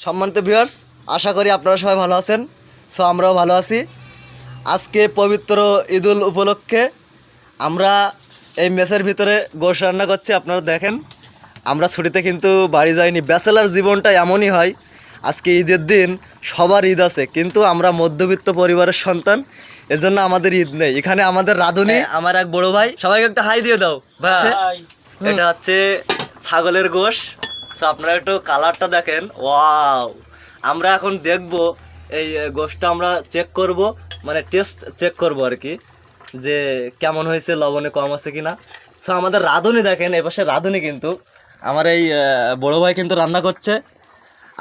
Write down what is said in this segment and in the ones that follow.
সম্মানিত ভিউয়ার্স, আশা করি আপনারা সবাই ভালো আছেন। সো আমরাও ভালো আছি। আজকে পবিত্র ঈদুল উপলক্ষে আমরা এই মেসের ভিতরে গোশ রান্না করছি। আপনারা দেখেন, আমরা ছুটিতে কিন্তু বাড়ি যাইনি। ব্যাচেলার জীবনটা এমনই হয়। আজকে ঈদের দিন সবার ঈদ আছে, কিন্তু আমরা মধ্যবিত্ত পরিবারের সন্তান, এজন্য আমাদের ঈদ নেই। এখানে আমাদের রাঁধুনি আমার এক বড় ভাই, সবাইকে একটা হাই দিয়ে দাও ভাই। এটা হচ্ছে ছাগলের গোশ। সো আপনারা একটু কালারটা দেখেন, ওয়াও। আমরা এখন দেখব এই গোশটা, আমরা চেক করব, মানে টেস্ট চেক করব আর কি, যে কেমন হয়েছে, লবণে কম আছে কিনা। সো আমাদের রাঁধুনি দেখেন, এপাশে রাঁধুনি কিন্তু আমার এই বড় ভাই কিন্তু রান্না করছে।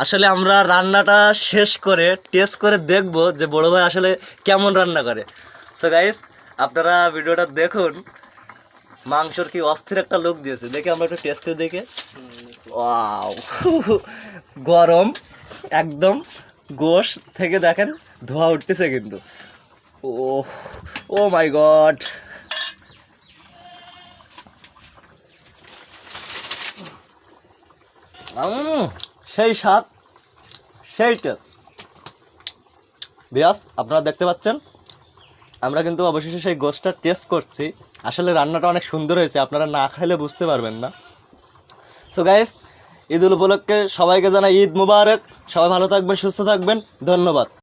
আসলে আমরা রান্নাটা শেষ করে টেস্ট করে দেখব যে বড় ভাই আসলে কেমন রান্না করে। সো গাইস, আপনারা ভিডিওটা দেখুন। মাংসর কি অস্থির একটা লুক দিয়েছে, দেখে আমরা একটু টেস্ট করে দেখে। ওয়াও, গরম একদম। গোশ থেকে দেখেন ধোঁয়া উঠতেছে কিন্তু। ও ও মাই গড, সেই স্বাদ, সেই টেস্ট। বিয়াস, আপনারা দেখতে পাচ্ছেন আমরা কিন্তু অবশেষে সেই গোশটা টেস্ট করছি। আসলে রান্নাটা অনেক সুন্দর হয়েছে, আপনারা না খাইলে বুঝতে পারবেন না। সো গাইস, ঈদুল উপলক্ষে সবাইকে জানাই ঈদ মুবারক। সবাই ভালো থাকবেন, সুস্থ থাকবেন, ধন্যবাদ।